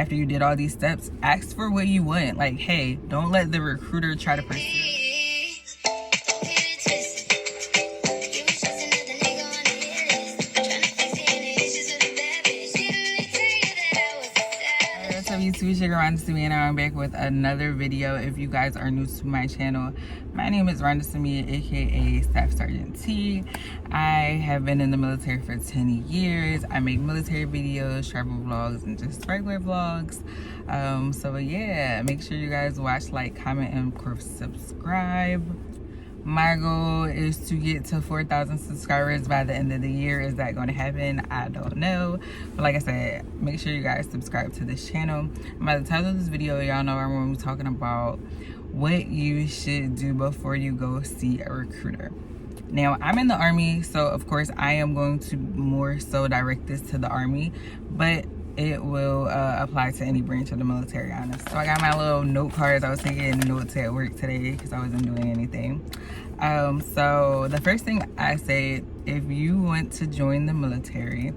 After you did all these steps, ask for what you want. Like, hey, don't let the recruiter try to pursue. What's up YouTube, it's your girl Rhonda Samia, and I'm back with another video. If you guys are new to my channel, my name is Rhonda Samia, aka Staff Sergeant T. I have been in the military for 10 years. I make military videos, travel vlogs, and just regular vlogs. So yeah, make sure you guys watch, like, comment, and of course subscribe. My goal is to get to 4,000 subscribers by the end of the year. Is that going to happen? I don't know. But like I said, make sure you guys subscribe to this channel. And by the time of this video, y'all know I'm going to be talking about what you should do before you go see a recruiter. Now, I'm in the Army, so of course I am going to more so direct this to the Army, but it will apply to any branch of the military, honest. So I got my little note cards. I was taking notes at work today because I wasn't doing anything. So the first thing I say, if you want to join the military,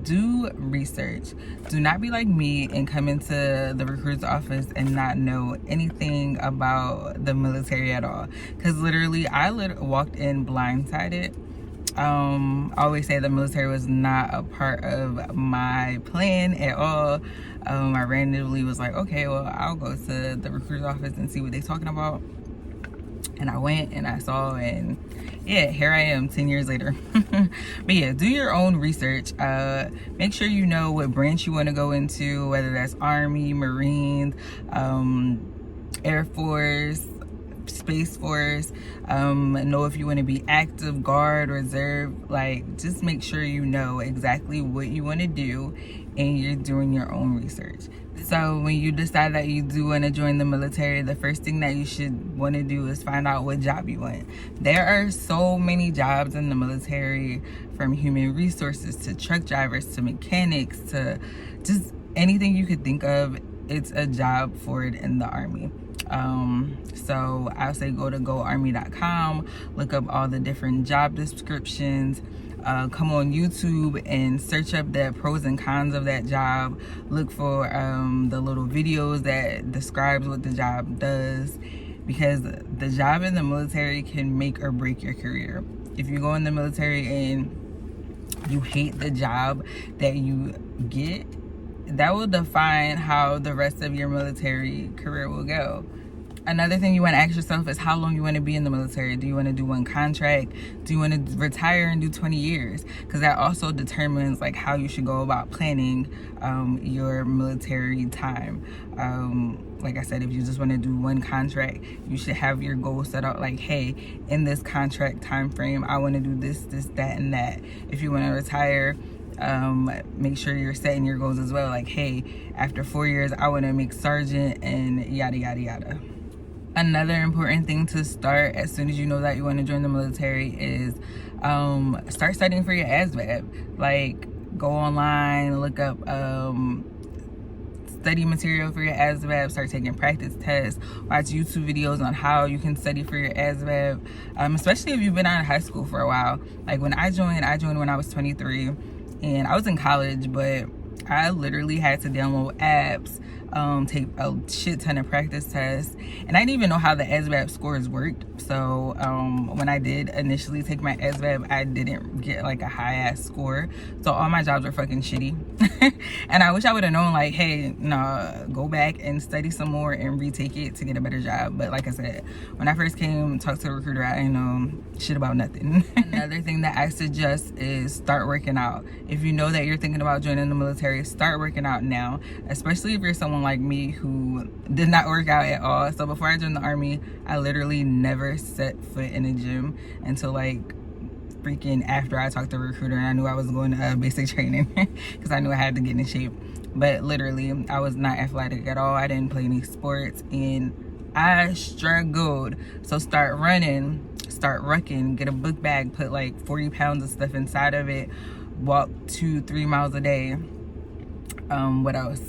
do research. Do not be like me and come into the recruiter's office and not know anything about the military at all. Because literally, I walked in blindsided. I always say the military was not a part of my plan at all. I randomly was like, okay, well, I'll go to the recruiter's office and see what they're talking about. And I went and I saw, and yeah, here I am 10 years later. But yeah, do your own research. Make sure you know what branch you want to go into, whether that's Army, Marines, Air Force, Space Force. Know if you want to be active, guard, reserve. Like, just make sure you know exactly what you want to do and you're doing your own research. So when you decide that you do want to join the military, the first thing that you should want to do is find out what job you want. There are so many jobs in the military, from human resources to truck drivers to mechanics to just anything you could think of. It's a job for it in the Army. So I'll say go to goarmy.com, look up all the different job descriptions, come on YouTube and search up the pros and cons of that job. Look for the little videos that describes what the job does, because the job in the military can make or break your career. If you go in the military and you hate the job that you get, that will define how the rest of your military career will go. Another thing you want to ask yourself is how long you want to be in the military. Do you want to do one contract? Do you want to retire and do 20 years? Because that also determines like how you should go about planning your military time. Like I said, if you just want to do one contract, you should have your goal set out like, hey, in this contract time frame, I want to do this, that, and that. If you want to retire, make sure you're setting your goals as well. Like, hey, after 4 years, I want to make sergeant and yada, yada, yada. Another important thing to start as soon as you know that you want to join the military is start studying for your ASVAB. Like, go online, look up study material for your ASVAB, start taking practice tests, watch YouTube videos on how you can study for your ASVAB, especially if you've been out of high school for a while. Like, when I joined when I was 23, and I was in college, but I literally had to download apps, take a shit ton of practice tests, and I didn't even know how the ASVAB scores worked. So when I did initially take my ASVAB, I didn't get like a high ass score, so all my jobs were fucking shitty. And I wish I would have known, like, hey, no, go back and study some more and retake it to get a better job. But like I said, when I first came and talked to a recruiter, I didn't know shit about nothing. Another thing that I suggest is start working out. If you know that you're thinking about joining the military, start working out now, especially if you're someone like me who did not work out at all. So before I joined the Army, I literally never set foot in a gym until like freaking after I talked to a recruiter and I knew I was going to basic training because I knew I had to get in shape. But literally, I was not athletic at all. I didn't play any sports and I struggled. So start running, start rucking, get a book bag, put like 40 pounds of stuff inside of it, walk 2-3 miles a day. What else?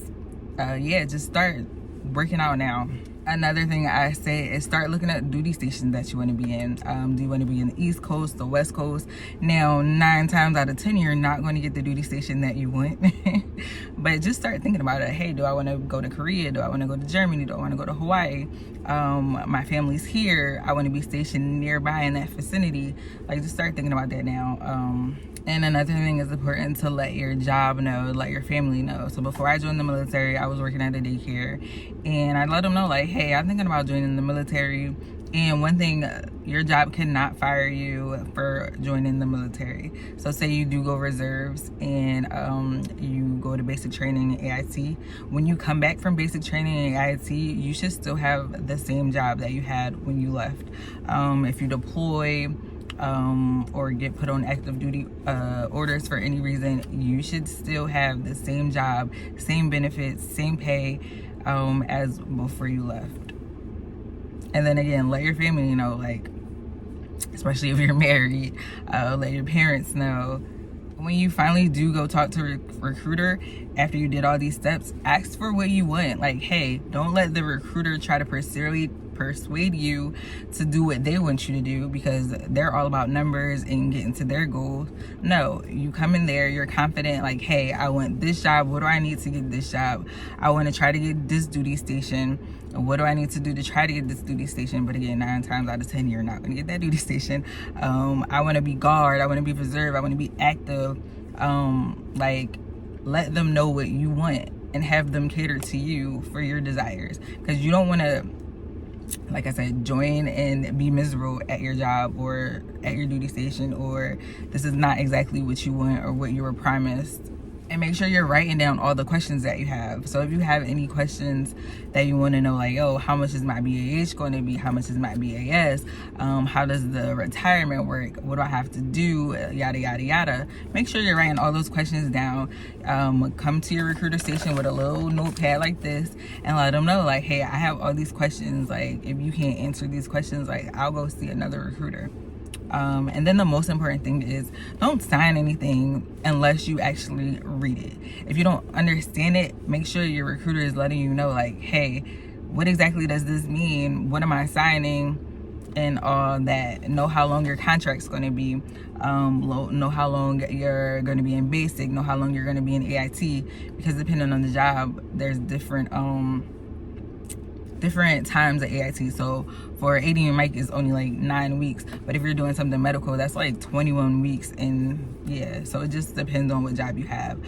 Yeah, just start working out now. another thing I say is start looking at duty stations that you want to be in. Do you want to be in the East Coast, the West Coast? Now, 9 times out of 10, you're not going to get the duty station that you want. But just start thinking about it. Hey, do I want to go to Korea? Do I want to go to Germany? Do I want to go to Hawaii? My family's here. I want to be stationed nearby in that vicinity. Like, just start thinking about that now. And another thing is important to let your job know, let your family know. So before I joined the military, I was working at a daycare, and I let them know, like, hey, I'm thinking about joining the military. And one thing, your job cannot fire you for joining the military. So say you do go reserves and you go to basic training in AIT. When you come back from basic training in AIT, you should still have the same job that you had when you left. If you deploy, or get put on active duty orders for any reason, you should still have the same job, same benefits, same pay as before you left. And then again, let your family know, like, especially if you're married, let your parents know. When you finally do go talk to a recruiter, after you did all these steps, ask for what you want. Like, hey, don't let the recruiter try to persuade you to do what they want you to do, because they're all about numbers and getting to their goals. No, you come in there, you're confident, like, hey, I want this job. What do I need to get this job? I want to try to get this duty station. What do I need to do to try to get this duty station? But again, 9 times out of 10, you're not going to get that duty station. I want to be guard. I want to be reserve. I want to be active. Like, let them know what you want and have them cater to you for your desires, because you don't want to, like I said, join and be miserable at your job or at your duty station, or this is not exactly what you want or what you were promised. And make sure you're writing down all the questions that you have. So if you have any questions that you want to know, like, oh, how much is my BAH going to be? How much is my BAS? How does the retirement work? What do I have to do? Yada, yada, yada. Make sure you're writing all those questions down. Come to your recruiter station with a little notepad like this and let them know, like, hey, I have all these questions. Like, if you can't answer these questions, like, I'll go see another recruiter. And then the most important thing is, don't sign anything unless you actually read it. If you don't understand it, make sure your recruiter is letting you know, like, hey, what exactly does this mean? What am I signing? And all that. Know how long your contract's going to be. Know how long you're going to be in basic. Know how long you're going to be in AIT. Because depending on the job, there's different times at AIT. So for AD and Mike, it's only like 9 weeks, but if you're doing something medical, that's like 21 weeks. And yeah, so it just depends on what job you have.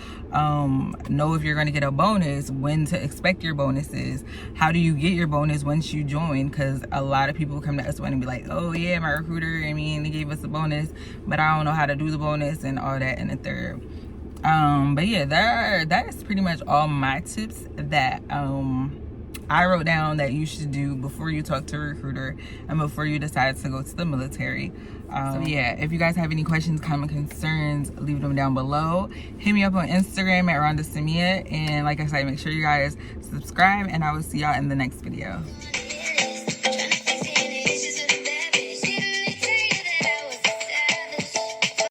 Know if you're going to get a bonus, when to expect your bonuses, how do you get your bonus once you join, because a lot of people come to us and be like, oh yeah, my recruiter, they gave us a bonus, but I don't know how to do the bonus and all that and the third. But yeah, that is pretty much all my tips that I wrote down that you should do before you talk to a recruiter and before you decide to go to the military. So yeah, if you guys have any questions, comments, concerns, leave them down below. Hit me up on Instagram at Rhonda Samia. And like I said, make sure you guys subscribe, and I will see y'all in the next video.